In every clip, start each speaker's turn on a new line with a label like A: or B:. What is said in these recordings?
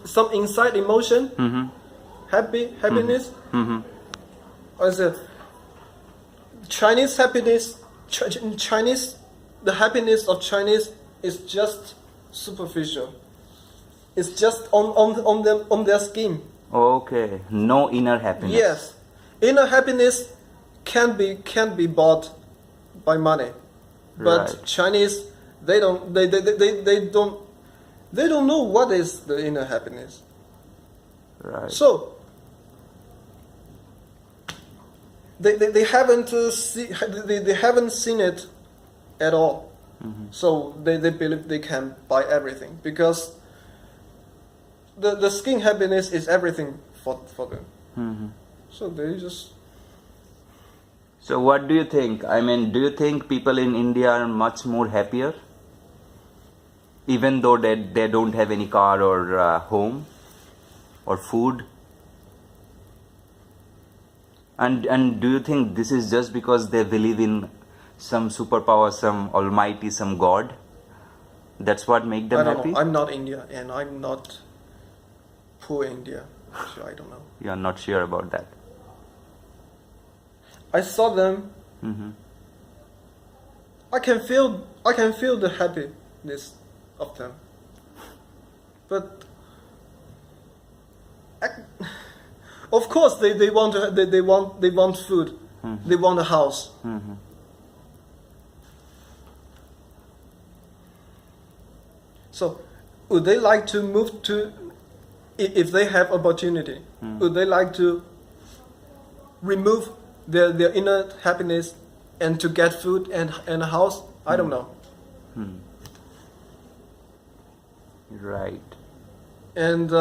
A: some inside emotion, happiness. I said Chinese happiness. Chinese, the happiness of Chinese is just superficial. It's just on their skin.
B: Okay, no inner happiness.
A: Yes, inner happiness can be bought by money, but
B: Right.
A: Chinese they don't know what is the inner happiness.
B: Right.
A: So they haven't they haven't seen it at all. So they believe they can buy everything because the skin happiness is everything for them. So they just
B: So what do you think? I mean, do you think people in India are much more happier? Even though they don't have any car or home or food? And do you think this is just because they believe in some superpower, some almighty, some god? That's what make them
A: I don't
B: happy?
A: know. I'm not India and I'm not poor India. So I don't know.
B: You are not sure about that.
A: I saw them. I can feel the happiness of them. But of course they want food. They want a house. So would they like to move to, if they have opportunity, would they like to remove their inner happiness and to get food and a house? I don't know.
B: Right.
A: And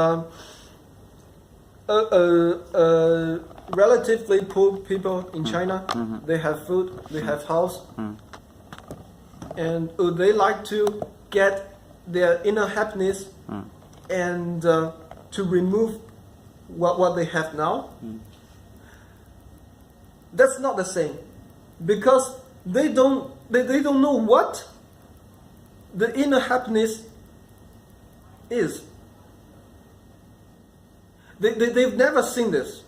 A: relatively poor people in China, they have food, they have house, and would they like to get their inner happiness and to remove what they have now? That's not the same, because they don't know what the inner happiness is. They've never seen this.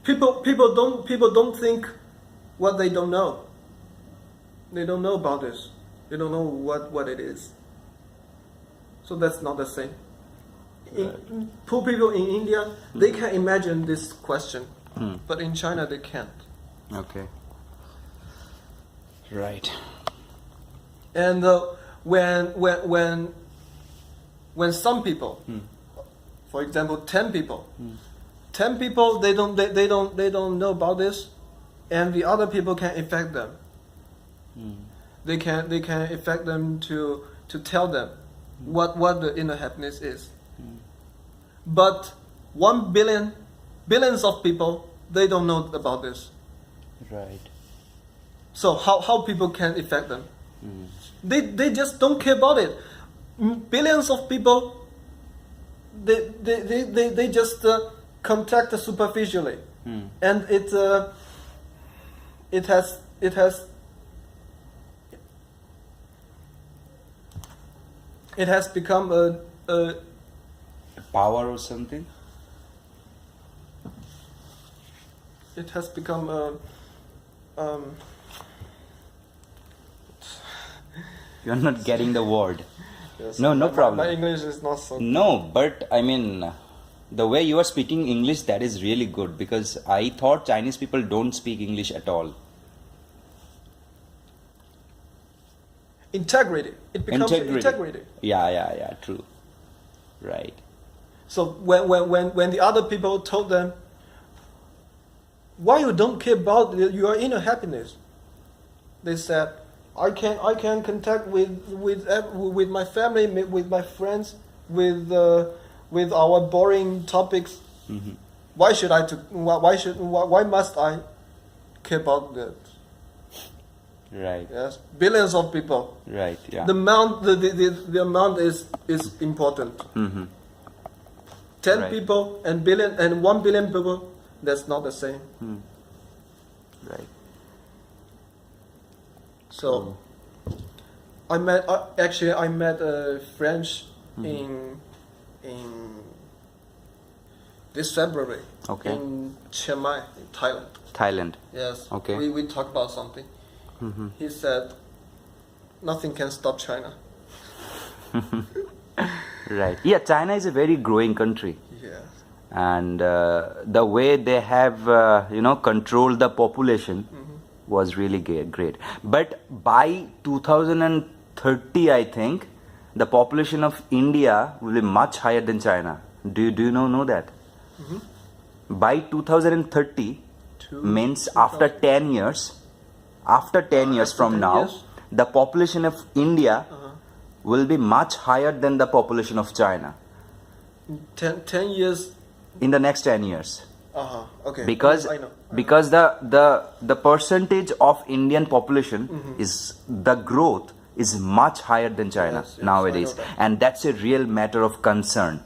A: People don't think what they don't know. They don't know about this. They don't know what it is. So that's not the same. Poor people in India, they can imagine this question, but in China they can't.
B: Okay. Right.
A: And when some people, for example, 10 people, 10 people they don't know about this, and the other people can affect them. They can affect them to tell them what the inner happiness is. But billions of people, they don't know about this.
B: Right.
A: So how people can affect them? They just don't care about it. Billions of people, they just contact superficially, and it has become a
B: Power or something?
A: it has become a
B: You're not getting the word.
A: yes,
B: No problem.
A: My English is not so.
B: No, but I mean, the way you are speaking English, that is really good, because I thought Chinese people don't speak English at all.
A: Integrity. It becomes integrity.
B: Yeah, true. Right.
A: So when the other people told them, why you don't care about your inner happiness, they said, I can contact with my family, with my friends, with our boring topics. Why must I care about that?
B: Right.
A: Yes, billions of people.
B: Right. Yeah.
A: The amount is important. 10
B: Right.
A: people and 1 billion people, that's not the same.
B: Right.
A: So I met a French in this February
B: Okay.
A: in Chiang Mai, in Thailand.
B: Thailand.
A: Yes.
B: Okay.
A: We talked about something. He said, nothing can stop China.
B: Right. Yeah, China is a very growing country.
A: Yes.
B: And the way they have controlled the population was really great. But by 2030, I think the population of India will be much higher than China. Do you know that? By 2030 means after 10 years
A: after
B: from
A: 10
B: now,
A: years?
B: the population of India will be much higher than the population of China
A: 10 years.
B: in the next 10 years.
A: Okay.
B: Because
A: I know.
B: because the percentage of Indian population is the growth is much higher than China
A: Yes, yes,
B: nowadays,
A: I know that.
B: and that's a real matter of concern,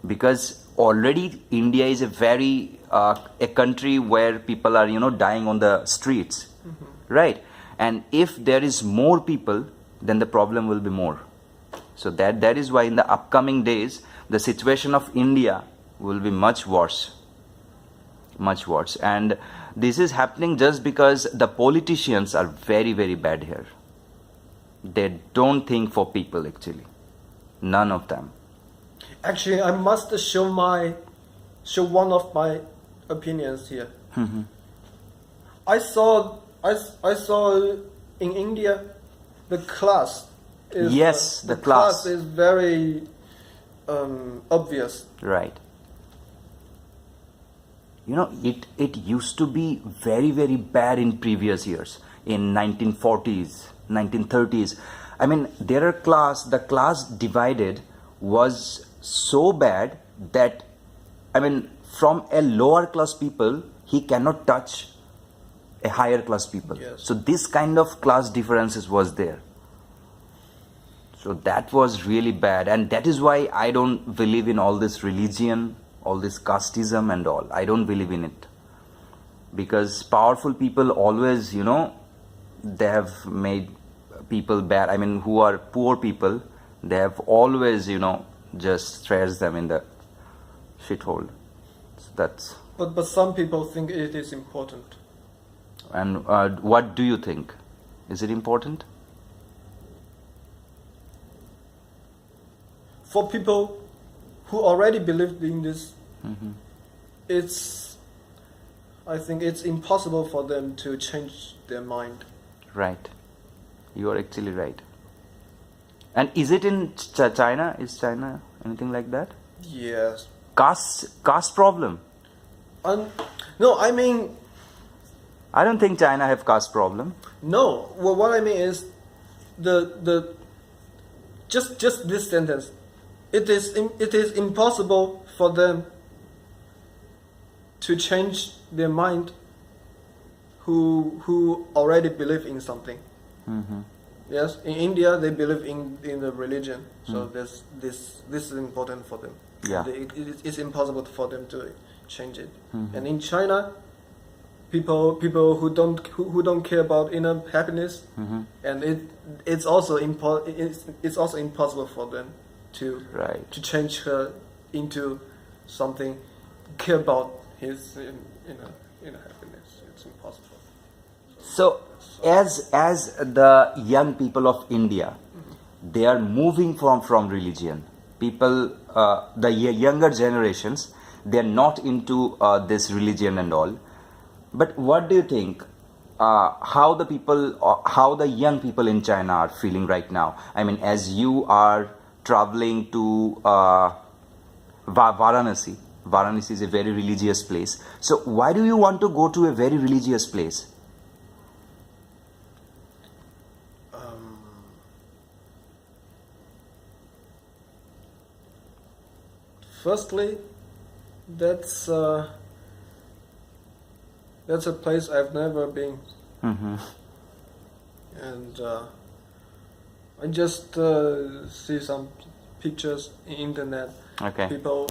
B: because already India is a very a country where people are dying on the streets, right? And if there is more people, then the problem will be more. So that is why in the upcoming days the situation of India will be much worse. And this is happening just because the politicians are very, very bad here. They don't think for people, actually. None of them.
A: Actually, I must show one of my opinions here. I saw in India the class is
B: Yes, the
A: class
B: class.
A: is very obvious.
B: Right. It used to be very, very bad in previous years, in 1940s, 1930s. I mean, the class divided was so bad that, I mean, from a lower class people, he cannot touch a higher class people.
A: Yes.
B: So this kind of class differences was there. So that was really bad, and that is why I don't believe in all this religion, all this casteism and all. I don't believe in it, because powerful people always, they have made people bad. I mean, who are poor people, they have always, just thrashed them in the shithole. So that's.
A: But some people think it is important.
B: And what do you think? Is it important?
A: For people who already believed in this, I think it's impossible for them to change their mind.
B: Right. You are actually right. And is it in China? Is China anything like that?
A: Yes.
B: Caste problem?
A: No, I mean,
B: I don't think China have caste problem.
A: no. Well, what I mean is, just this sentence. It is impossible for them to change their mind who already believe in something. Yes, in India they believe in the religion, so this is important for them.
B: Yeah.
A: It's impossible for them to change it. And in China, people who don't care about inner happiness, and it's also impossible for them to
B: Right.
A: to change her into something care about his inner happiness. It's impossible.
B: So as the young people of India, they are moving from religion. People, the younger generations, they are not into this religion and all. But what do you think? How the young people in China are feeling right now? I mean, as you are traveling to Varanasi. Varanasi is a very religious place. So why do you want to go to a very religious place?
A: Firstly, that's a place I've never been, and I just see some pictures in internet.
B: Okay.
A: People